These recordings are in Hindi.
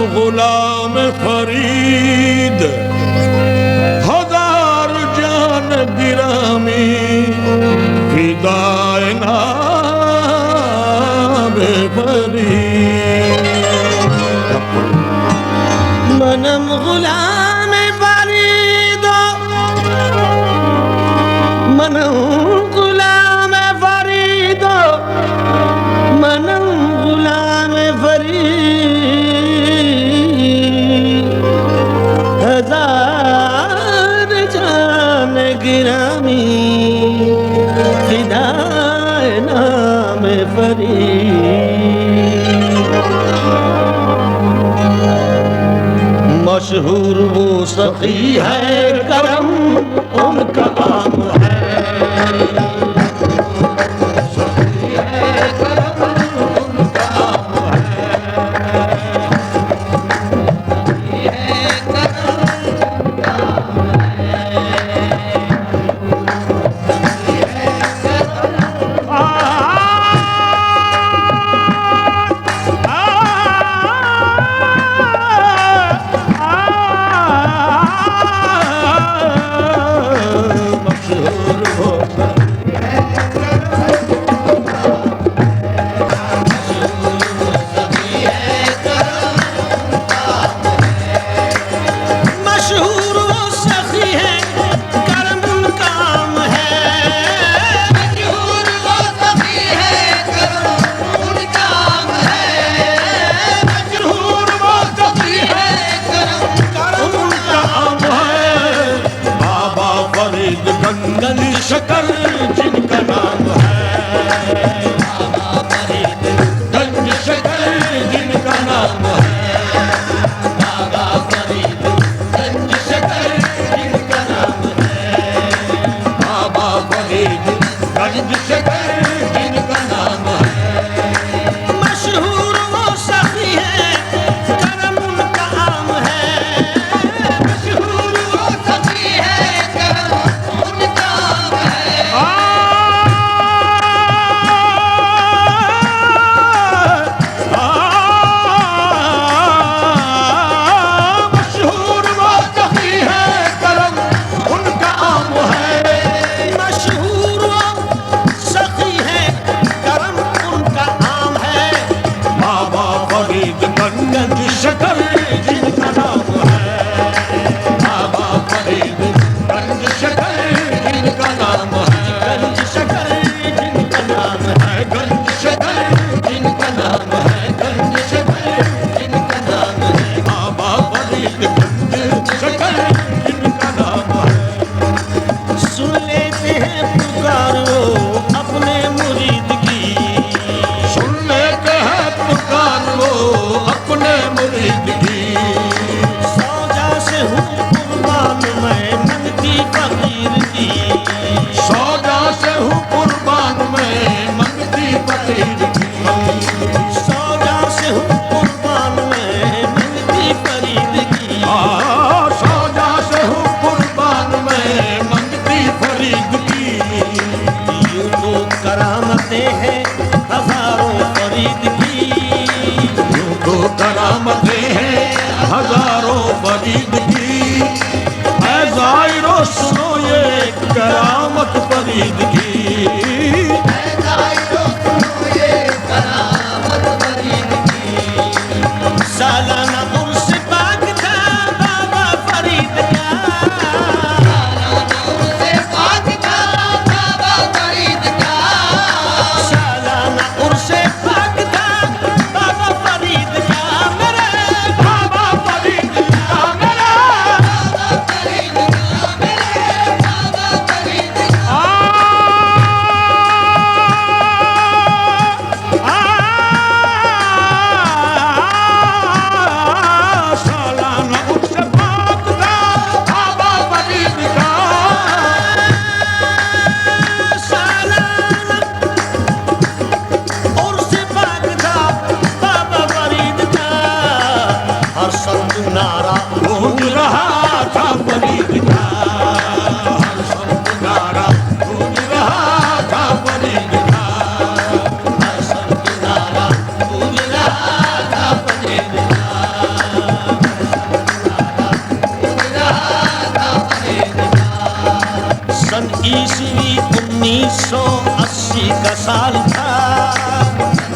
गुलाम फरीद हजार जान गिरामी फिदाए नामे फरीद मनम गुलाम फरीद मनम गुलाम फरीद मनम गुलाम फरीद हजार जान गिरामी फिदाए नाम फरीद मशहूर वो सखी है करम उनका काम है शकर जिनका नाम है बाबा फरीद गंज शकर जिनका नाम है बाबा फरीद गंज शकर जिनका नाम है बाबा फरीद गंज शकर जिनका नाम है मशहूर वो सखी है करम उनका आम है मशहूर वो सखी है करम उनका शकर जिनका नाम है बाबा फरीद गंज शकर जिनका नाम है गंज शकर जिनका नाम है गंज शकर जिनका नाम है गंज शकर जिनका नाम है बाबा फरीद गंज शकर जिनका नाम है सुन लेते हैं पुकारो अपने मुरीद की सुन लेते हैं पुकारो अपने मुरीद की सौजा से हूँ कुर्बान मैं मंगती फकीर की सौदा से हूँ कुर्बान मैं मंगती फकीर की सौजा से हूँ कुर्बान मैं मंगती फरीद की सौदा से हूँ कुर्बान मैं मंगती फरीद की यूं तो करामतें हैं हजारों फरीद की यूं तो करामतें हैं हजारों फरीद की ऐ ज़ाहिरो सुनो ये करामत फरीद की सालाना उर्स पाक था बाबा फरीद का सालाना उर्स साल था,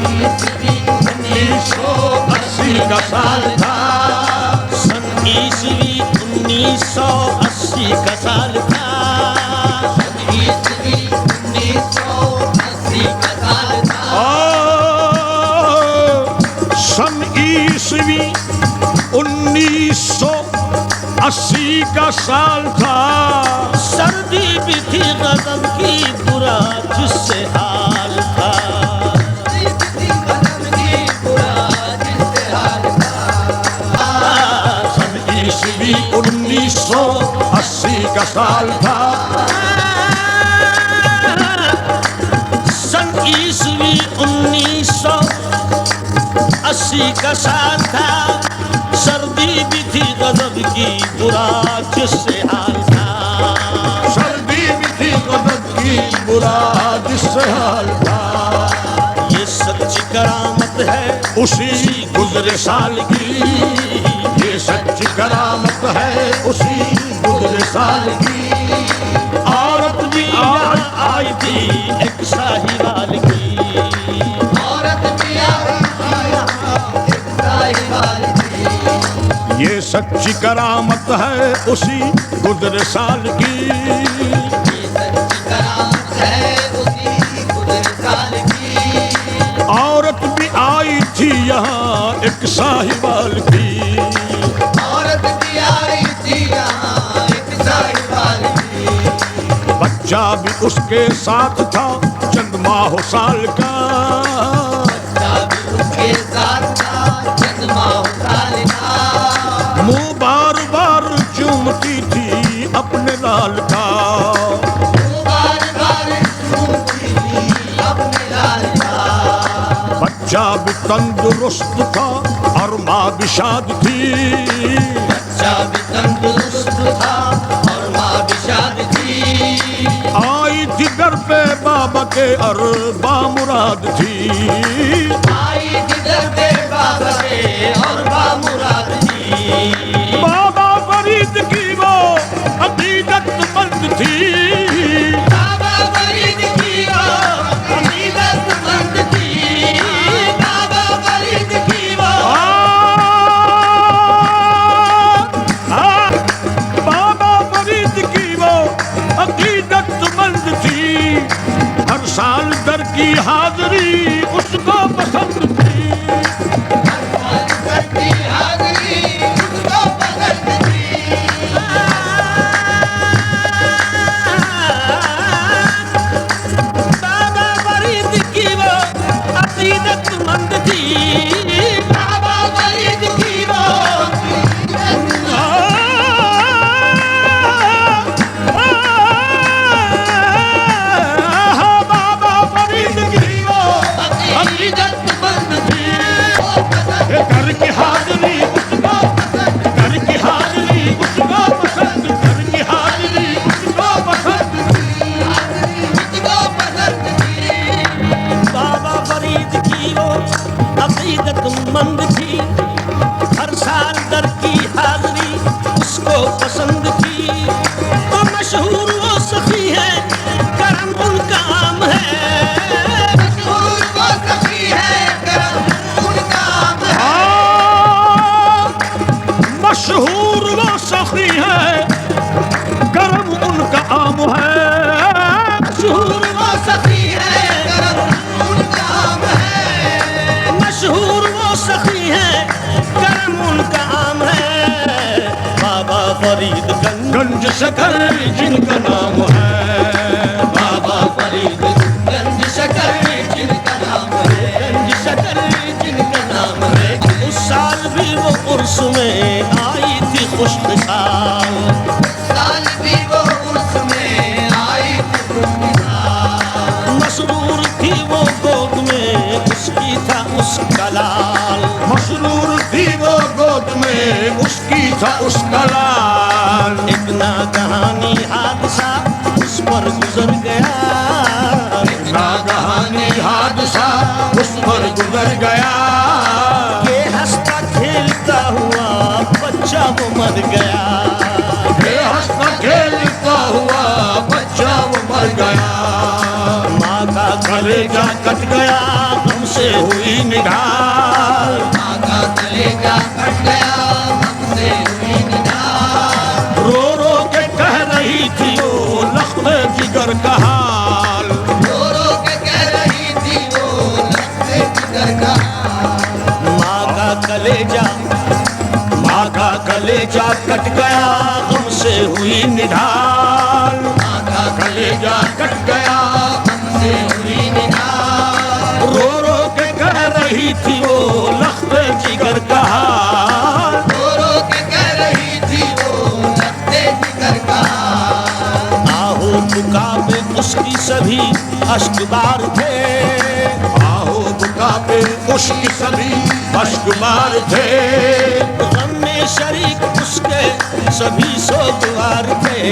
1980 का साल था, सन ईस्वी 1980 का साल था, ईस्वी 1980 का साल था। सन ईस्वी 1980 का साल था। सर्दी भी थी गजब की बुरा जिससे हाल था, सन ईस्वी 1980 का साल था। सन ईस्वी 1980 का साल था, सर्दी भी थी गजब की बुरा जिससे हाल था, सर्दी भी थी गजब की बुरा जिससे हाल था। ये सच्ची करामत है उसी गुजरे साल की, ये सच्ची करामत है उसी गुजरे साल की। औरत भी यहाँ आई थी एक साहिवाल की, औरत भी साहिवाल की। ये सच्ची करामत है उसी गुजरे साल की। ये सच्ची करामत है उसी गुज़रे साल की। औरत भी आई थी यहाँ एक साहिवाल की, औरत भी आई थी यहाँ एक साहिवाल की। बच्चा भी उसके साथ था चंद माह साल का। बच्चा भी उसके साथ था चंद माह साल का। मुंह बार बार चूमती थी अपने लाल का। वो बार बार चूमती थी अपने लाल का। बच्चा भी तंदुरुस्त था और माँ भी शाद थी। बच्चा भी तंदुरुस्त था और माँ भी शाद थी। आई थी घर पे बाबा के और बामुराद थी। आई थी दर पे बाबा के और बामुराद थी। बाबा फरीद की वो अकीदतमंद थी। बाबा फरीद की वो अकीदतमंद थी। बाबा फरीद की वो बाबा फरीद की वो अकीदतमंद थी। हर साल दर की हाजिरी उसको पसंद थी। की हाज़िरी उसको पसंद थी। बाबा फरीद की वो अकीदतमंद थी, बाबा फरीद की वो बाबा फरीद की वो अकीदतमंद थी। वो पसंद घर की हाजिरी उसको घर की हाजिरी उसको पसंद घर की हाजिरी उसको पसंद उसको पसंद थी। बाबा फरीद की वो अकीदतमंद थी, हर साल दर की हाजिरी उसको पसंद थी। तो मशहूर वो सखी है, करम उनका आम है, मशहूर वो सखी है, करम उनका आम है। मशहूर वो सखी है करम उनका आम है। मशहूर वो सखी है, करम उनका आम है। मशहूर वो सखी है, करम उनका आम है। बाबा फरीद गंज शकर जिनका नाम है। बाबा फरीद गंज शकर जिनका नाम है। गंज शकर जिनका नाम है। उस साल भी वो उर्स में आई थी खुशमिसाल, साल भी वो उसमें आई थी खुशमिसाल। मसरूर थी वो गोद में उसकी था उसका लाल, मसरूर थी वो गोद में उसकी था उसका लाल। एक नागहानी हादसा उस पर गुजर गया, नागहानी हादसा उस पर गुजर गया। ये हंसता खेलता हुआ बच्चा वो मर गया, ये हंसता खेलता हुआ बच्चा वो मर गया। माँ का गले कलेजा कट गया गम से हुई निढाल। माँ का कलेजा कट गया हमसे हुई निढाल। रो रो के कह रही थी वो लख्म जिगर का हाल। रो रो के कह रही थी वो लख्म जिगर का हाल। माँ का कलेजा कट गया गम से हुई निढाल। माँ का कलेजा कट गया हमसे हुई निढाल। रो रो के कह रही थी वो लख्म जिगर का हाल। रो रो के कह रही थी वो लख्म जिगर का हाल। आहो बुका पे उसकी सभी अश्कबार थे। आहो बुका पे उसकी सभी अश्कबार थे। गम में शरीक उसके सभी सोगवार थे।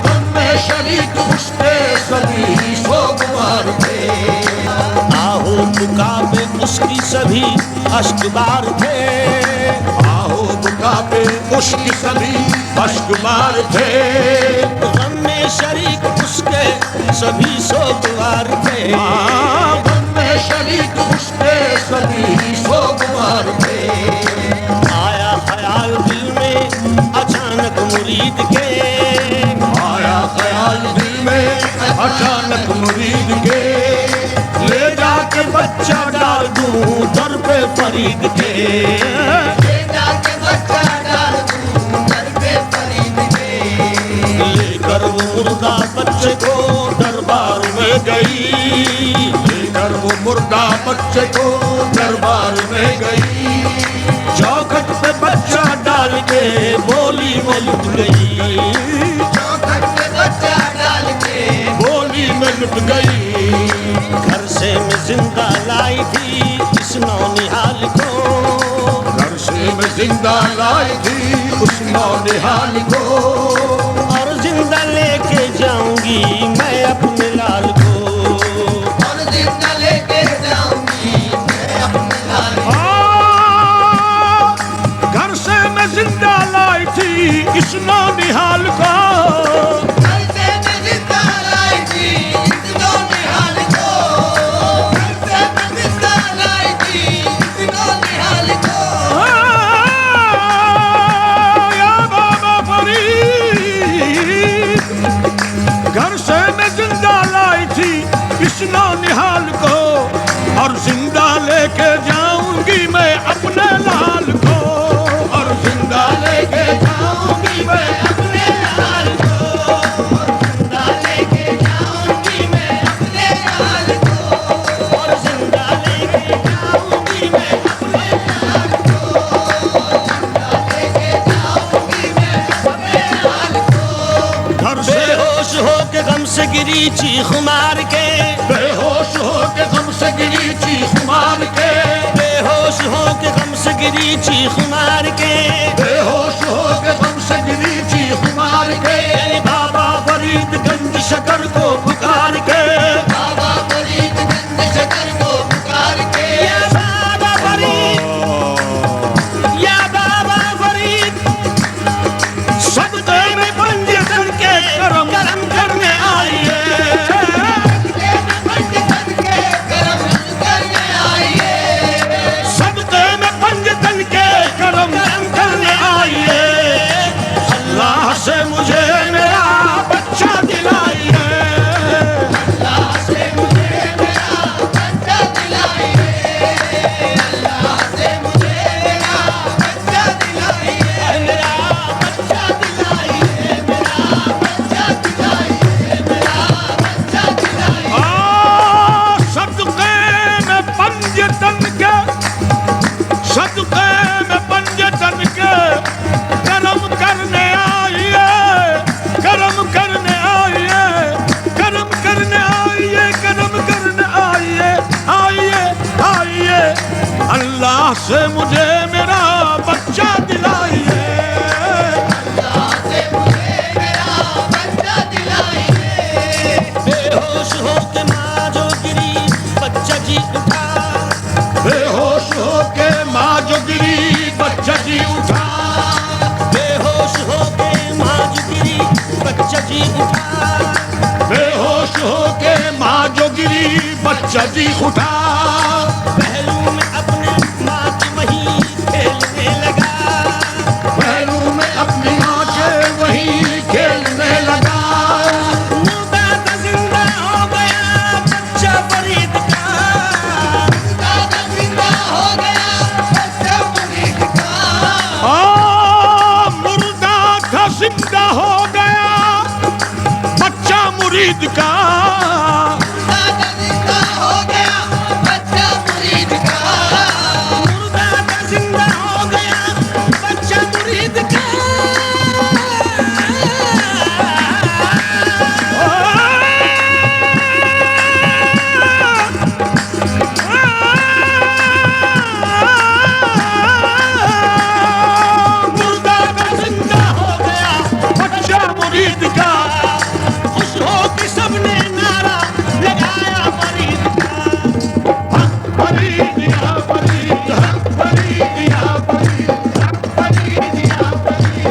गम में शरीक उसके सभी सोगवार थे। आहो बुका पे उसकी सभी अश्कबार थे। आहो बुका पे उसकी सभी अश्कबार थे। गम में शरीक उसके सभी सोगवार थे। गम में शरीक उसके सभी सोगवार थे। आया ख्याल दिल में अचानक मुरीद के। आया ख्याल दिल में अचानक मुरीद के। ले जाके बच्चा डाल दूं दर पे फरीद के। ले जाके बच्चा डाल दूं दर पे फरीद के। लेकर वो मुर्दा बच्चे को दरबार में गई। लेकर वो मुर्दा बच्चे को दरबार में गई। चौखट पे बच्चा डाल के बोली में लुट गई। चौखट पे बच्चा डाल के बोली में लुट गई। घर से मैं जिंदा लाई थी इस नौनिहाल को। घर से मैं जिंदा लाई थी उस नौनिहाल को। और जिंदा लेके जाऊंगी मैं अपने लाल को। और जिंदा लेके जाऊंगी मैं अपने लाल को। घर से मैं जिंदा लाई थी इस नौनिहाल को। घर से मैं जिंदा लाई थी इस नौनिहाल को। घर से मैं जिंदा लाई थी इस नौनिहाल को। या बाबा फरीद। घर से मैं जिंदा लाई थी इस नौनिहाल को। और जिंदा लेके जाऊंगी मैं अपने लाल को। और जिंदा लेके जाऊंगी मैं अपने लाल को। और जिंदा लेके जाऊंगी मैं अपने लाल को। और जिंदा लेके जाऊंगी मैं अपने लाल को। जिंदा लेके जाऊंगी मैं अपने लाल को। घर से बेहोश हो के गम से गिरी चीख मार के। बेहोश हो के गम से गिरी चीख मार के। बेहोश हो के गम से गिरी चीख मार के। बेहोश हो के गम से गिरी चीख मार के। बाबा फरीदगंज शकर को पुकार के। बाबा फरीदगंज शकर को पुकार के। या बाबा फरीद, या बाबा फरीद। सदके में पंजतन के करम करने आइए। सदके में पंजतन के करम करने आइए। अल्लाह से मुझे मेरा बच्चा दिलाइए। अल्लाह से मुझे मेरा बच्चा दिलाइए। अल्लाह से मुझे मेरा बच्चा दिलाइए। मेरा बच्चा दिलाइए। मेरा बच्चा दिलाइए। मेरा बच्चा दिलाइए। सदके में पंजतन के, सदके में पंजतन के करम करने आइए। करम करने आइए। करम करने आइए। करम करने आइए। आइए आइए। अल्लाह से मुझे मेरा बच्चा दिलाइए। अल्लाह से मुझे मेरा बच्चा दिलाइए। बेहोश हो के माँ जो गिरी बच्चा जी उठा। बेहोश हो के माँ जो गिरी बच्चा जी उठा। बेहोश हो के माँ जो गिरी बच्चा जी उठा। बेहोश हो के माँ जो गिरी बच्चा जी खुदा पहलू में अपने माँ की वही खेलने लगा। पहलू में अपनी माँ के वही खेलने लगा। मुर्दा था जिंदा हो गया बच्चा फरीद का। दादा जिंदा हो गया बच्चा फरीद का। मुर्दा था जिंदा हो गया बच्चा मुरीद का। दादा जिंदा हो गया बच्चा फरीद का। मुर्दा था जिंदा हो गया बच्चा मुरीद का। मुर्दा का जिंदा हो गया बच्चा मुरीद का। खुश हो के सबने नारा लगाया फरीद का। फरीद या फरीद, फरीद या फरीद, फरीद या फरीद,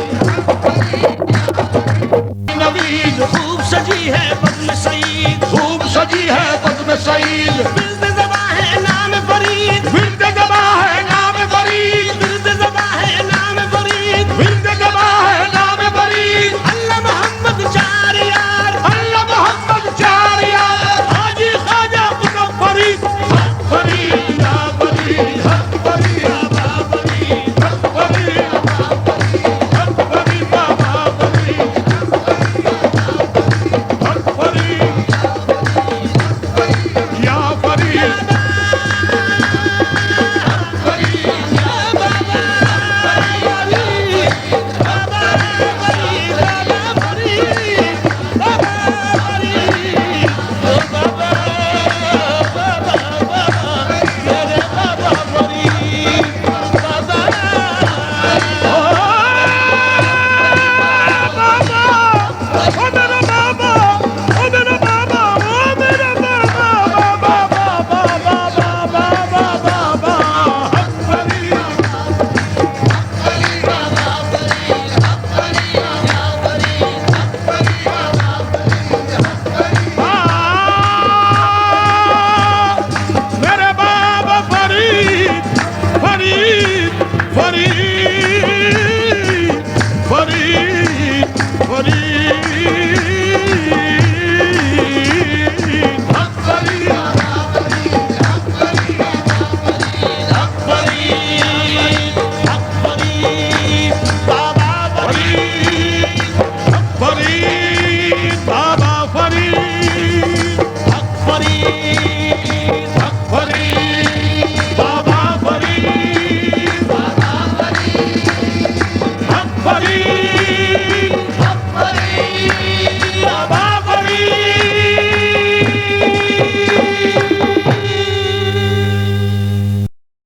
नवीद खूब सजी है बदल सईद। खूब सजी है पद्म सईद।